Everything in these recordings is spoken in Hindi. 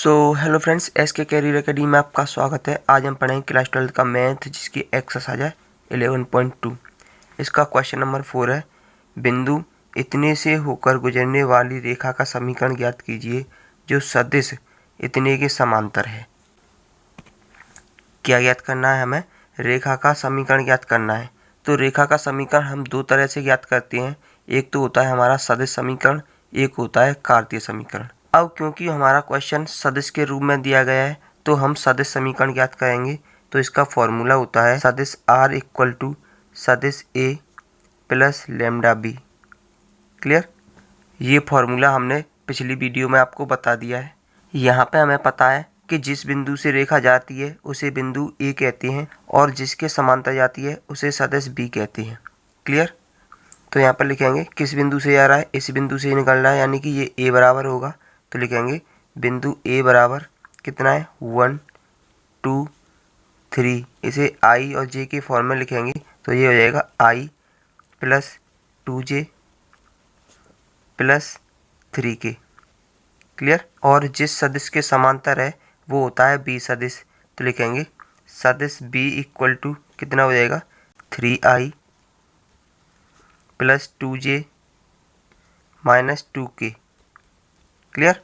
Hello friends, SK career academy में आपका स्वागत है। आज हम पढ़ेंगे क्लास 12 का मैथ, जिसकी एक्सरसाइज है 11.2। इसका क्वेश्चन नंबर 4 है। बिंदु इतने से होकर गुजरने वाली रेखा का समीकरण ज्ञात कीजिए जो सदिश इतने के समांतर है। क्या ज्ञात करना है हमें? रेखा का समीकरण ज्ञात करना है। तो रेखा का समीकरण हम दो तरह से ज्ञात करते हैं। एक तो होता है हमारा सदिश समीकरण, एक होता है कार्तीय समीकरण। अब क्योंकि हमारा क्वेश्चन सदिश के रूप में दिया गया है तो हम सदिश समीकरण ज्ञात करेंगे। तो इसका फॉर्मूला होता है सदिश R इक्वल टू सदिश A plus lambda B। Clear? ये फॉर्मूला हमने पिछली वीडियो में आपको बता दिया है। यहाँ पे हमें पता है कि जिस बिंदु से रेखा जाती है उसे बिंदु A कहते हैं और जिसके समांतर जाती है उसे सदिश B कहते हैं। क्लियर? तो यहाँ पर लिखेंगे किस बिंदु से जा रहा है, इस बिंदु से निकल रहा है, यानी कि ये A बराबर होगा। तो लिखेंगे बिंदु A बराबर कितना है 1 2 3। इसे I और J के फॉर्म में लिखेंगे तो ये हो जाएगा I plus 2J plus 3K। Clear? और जिस सदिश के समांतर है वो होता है B सदिश। तो लिखेंगे सदिश B इक्वल टू कितना हो जाएगा 3I plus 2J minus 2K। Clear?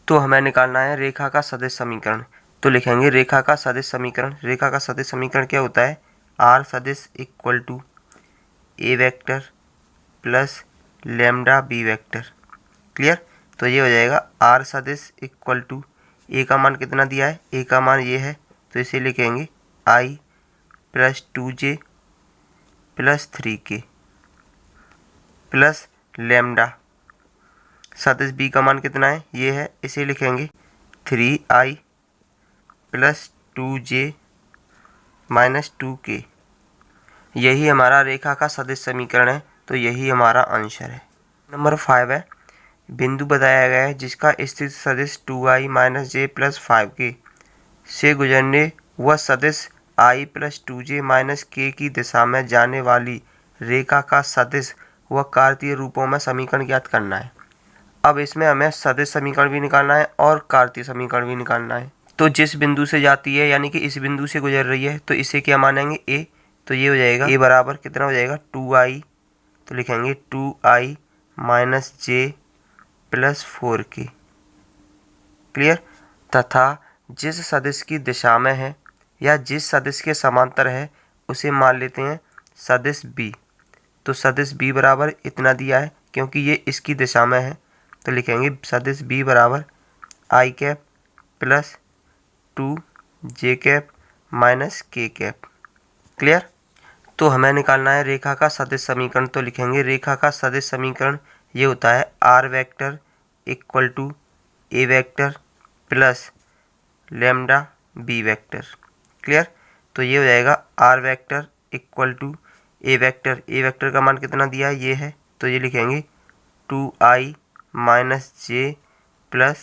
तो हमें निकालना है रेखा का सदिश समीकरण। तो लिखेंगे रेखा का सदिश समीकरण। रेखा का सदिश समीकरण क्या होता है? R सदिश equal to A vector plus lambda B vector. Clear? तो ये हो जाएगा R सदिश इक्वल टू A का मान कितना दिया है, A का मान ये है, तो इसे लिखेंगे I plus 2J plus 3K plus lambda. सदिश B का मान कितना है, ये है, इसे लिखेंगे 3I plus 2J minus 2K। यही हमारा रेखा का सदिश समीकरण है। तो यही हमारा आंसर है। नंबर 5 है। बिंदु बताया गया है जिसका स्थित सदिश 2I minus J plus 5K से गुजरने व सदिश I plus 2J minus K की दिशा में जाने वाली रेखा का सदिश व कार्तीय रूपों में समीकरण ज्ञात करना है। अब इसमें हमें सदिश समीकरण भी निकालना है और कार्तीय समीकरण भी निकालना है। तो जिस बिंदु से जाती है, यानी कि इस बिंदु से गुजर रही है, तो इसे क्या मानेंगे A। तो ये हो जाएगा A बराबर कितना हो जाएगा 2I। तो लिखेंगे 2I minus J plus 4K। Clear? तथा जिस सदिश की दिशा में है या जिस सदिश के समांतर है उसे मान लेते हैं सदिश B। तो सदिश B बराबर इतना दिया है क्योंकि ये इसकी दिशा में है। तो लिखेंगे सदिश B बराबर I cap plus 2J cap minus K cap. Clear? तो हमें निकालना है रेखा का सदिश समीकरण। तो लिखेंगे रेखा का सदिश समीकरण ये होता है R vector equal to A vector plus lambda B vector. Clear? तो ये हो जाएगा R vector equal to A vector. A vector का मान कितना दिया है, ये है, तो ये लिखेंगे 2I minus J plus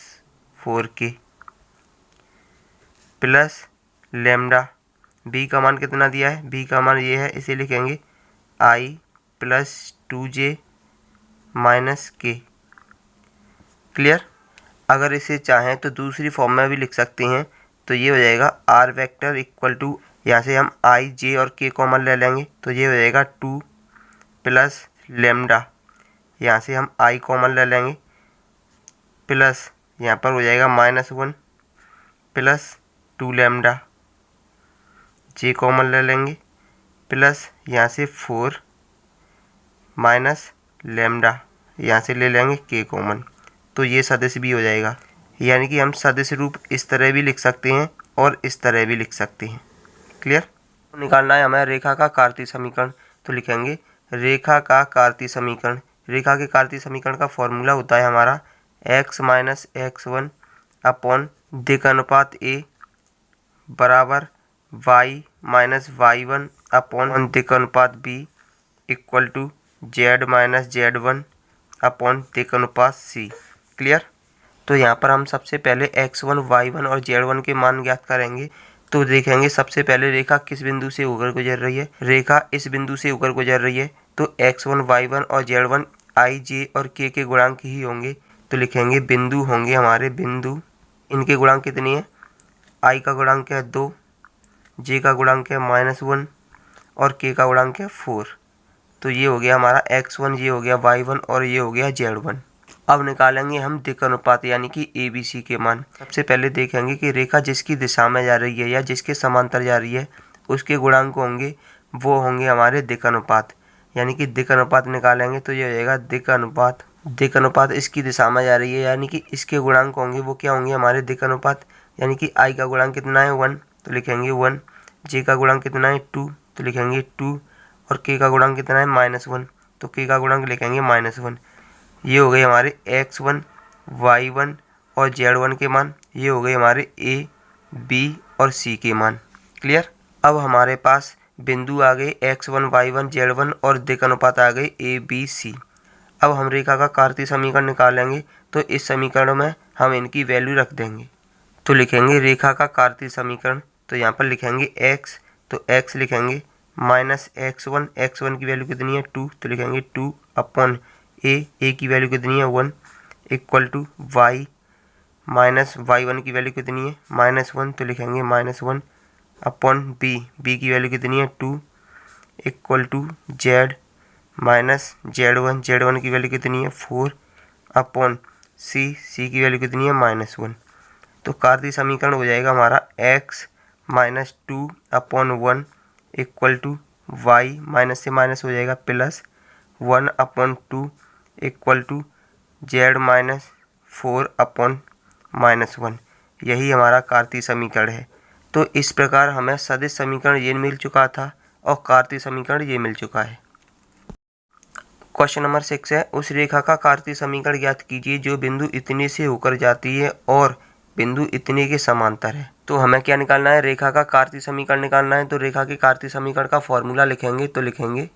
4K plus lambda. B का मान कितना दिया है, B का मान ये है, इसे लिखेंगे I plus 2J minus K। Clear? अगर इसे चाहें तो दूसरी फॉर्म में भी लिख सकते हैं। तो ये हो जाएगा R वेक्टर इक्वल टू, यहाँ से हम I J और K कॉमन ले लेंगे, तो ये हो जाएगा 2 प्लस लैम्डा, यहाँ से हम I कॉमन ले लेंगे, प्लस यहाँ पर हो जाएगा -1 प्लस 2 लैम्डा, J कॉमन ले लेंगे, प्लस यहाँ से 4 माइनस लैम्डा, यहाँ से ले लेंगे K कॉमन। तो ये सदिश भी हो जाएगा। यानी कि हम सदिश रूप इस तरह भी लिख सकते हैं और इस तरह भी लिख सकते हैं। क्लियर? निकालना है हमें रेखा का कार्तीय समीकरण। तो लिखेंगे रेखा का कार्तीय समीकरण। रेखा के कार्तीय समीकरण का फॉर्मूला होता है हमारा x माइनस x1 अपॉन दिक् अनुपात A बराबर y माइनस y1 अपॉन दिक् अनुपात B equal to z minus z1 upon दिक् अनुपात C। क्लियर? तो यहाँ पर हम सबसे पहले x1, y1 और z1 के मान ज्ञात करेंगे। तो देखेंगे सबसे पहले रेखा किस बिंदु से होकर गुजर रही है। रेखा इस बिंदु से होकर गुजर रही है तो x1, y1 और z1 I, J और K के गुणांक ही होंगे। तो लिखेंगे बिंदु होंगे हमारे बिंदु इनके गुणांक कितनी है, आई का गुणांक है 2, जे का गुणांक है -1 और के का गुणांक है 4। तो ये हो गया हमारा x1, ये हो गया y1 और ये हो गया z1। अब निकालेंगे हम दिक् अनुपात यानी कि ABC के मान। सबसे पहले देखेंगे कि रेखा जिसकी दिशा में जा रही है या जिसके समांतर जा रही है उसके गुणांक होंगे, वो होंगे हमारे दिक् अनुपात। यानी कि दिक् अनुपात निकालेंगे तो ये हो जाएगा दिक् अनुपात। दिक् अनुपात इसकी दिशा में जा रही है यानी कि इसके गुणांक होंगे, वो क्या होंगे हमारे दिक् अनुपात। यानी कि आई का गुणांक कितना है 1 तो लिखेंगे 1, जे का गुणांक कितना है 2 तो लिखेंगे 2 और के का गुणांक कितना है -1 तो के का गुणांक लिखेंगे -1। ये हो गए हमारे x1, y1 और z1 के मान। ये हो गए हमारे a, b और c के मान। क्लियर। अब हमारे पास बिंदु आ गए x1, y1, z1 और दिक् अनुपात आ गए a, b, c। अब हम रेखा का कार्तीय समीकरण निकालेंगे तो इस समीकरण में हम इनकी वैल्यू रख देंगे। तो लिखेंगे रेखा का कार्तीय समीकरण, तो यहाँ पर लिखेंगे x, तो x लिखेंगे -x1, x1 की वैल्यू कितनी है 2 तो लिखेंगे 2 अपॉन a की वैल्यू कितनी है 1 equal to y minus y1 की वैल्यू कितनी है -1 तो लिखेंगे -1 अपॉन b की वैल्यू कितनी है 2 equal to z minus z1 की वैल्यू कितनी है 4 अपॉन c की वैल्यू कितनी है -1। तो कार्तीय समीकरण हो जाएगा हमारा x minus 2 upon 1 equal to y minus से माइनस हो जाएगा plus 1 upon 2 equal to z minus 4 upon -1। यही हमारा कार्तीय समीकरण है। तो इस प्रकार हमें सदिश समीकरण ये मिल चुका था और कार्तीय समीकरण ये मिल चुका है। क्वेश्चन नंबर 6 है, उस रेखा का कार्तीय समीकरण ज्ञात कीजिए जो बिंदु इतने से होकर जाती है और बिंदु इतने के समांतर है। तो हमें क्या निकालना है, रेखा का कार्तीय समीकरण निकालना है। तो रेखा के कार्तीय समीकरण का फॉर्मूला लिखेंगे, तो लिखेंगे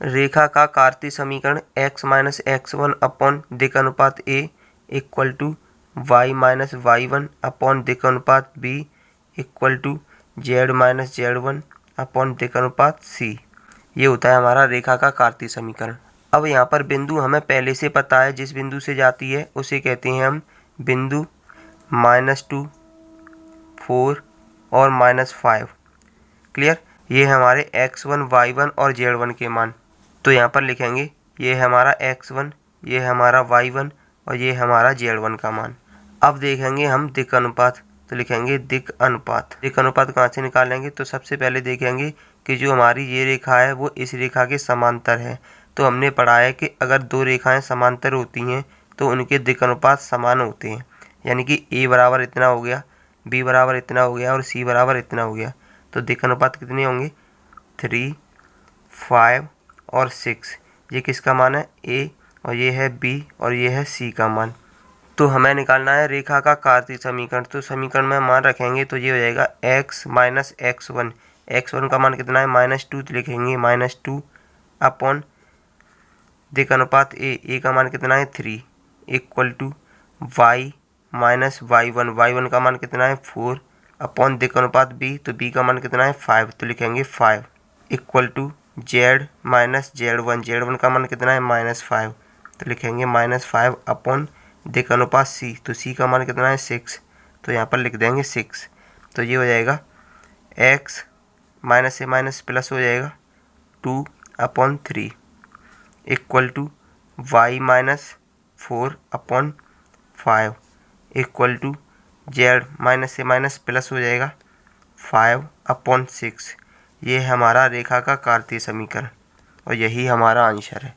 रेखा का कार्तीय समीकरण x माइनस x1 अपॉन दिक् अनुपात a equal to y minus y1 upon दिक् अनुपात b equal to z minus z1 upon दिक् अनुपात c। ये होता है हमारा रेखा का कार्तीय समीकरण। अब यहाँ पर बिंदु हमें पहले से पता है, जिस बिंदु से जाती है उसे कहते हैं हम बिंदु -2, 4 और -5। क्लियर। ये है हमारे x1, y1 और z1 के मान। तो यहाँ पर लिखेंगे ये है हमारा x1, ये है हमारा y1 और ये है हमारा z1 का मान। अब देखेंगे हम दिक् अनुपात, तो लिखेंगे दिक् अनुपात। दिक् अनुपात कहाँ से निकालेंगे, तो सबसे पहले देखेंगे कि जो हमारी ये रेखा है वो इस रेखा के समांतर है। तो हमने पढ़ा है कि अगर दो रेखाएं समांतर होती हैं तो उनके दिक् अनुपात समान होते हैं। यानी कि a बराबर इतना हो गया, b बराबर इतना हो गया और c बराबर इतना हो गया। तो दिक् अनुपात कितने होंगे 3, 5 और 6। ये किसका मान है a और ये है b और ये है c का मान। तो हमें निकालना है रेखा का कार्तीय समीकरण। तो समीकरण में मान रखेंगे तो ये हो जाएगा x माइनस x1। x1 का मान कितना है -2 तो लिखेंगे -2 अपॉन दिक् अनुपात a का मान कितना है 3 equal to y minus y1 का मान कितना है 4 अपॉन दिक् अनुपात b, तो b का मान कितना है 5 तो लिखेंगे 5 equal to z minus z1 का मान कितना है -5 तो लिखेंगे -5 अपॉन दिक् अनुपात c, तो c का मान कितना है 6 तो यहाँ पर लिख देंगे 6। तो ये हो जाएगा x माइनस से माइनस प्लस हो जाएगा 2 upon 3 equal to y minus 4 upon 5 equal to z minus से माइनस प्लस हो जाएगा 5 अपॉन 6। ये हमारा रेखा का कार्तीय समीकरण और यही हमारा आंसर है।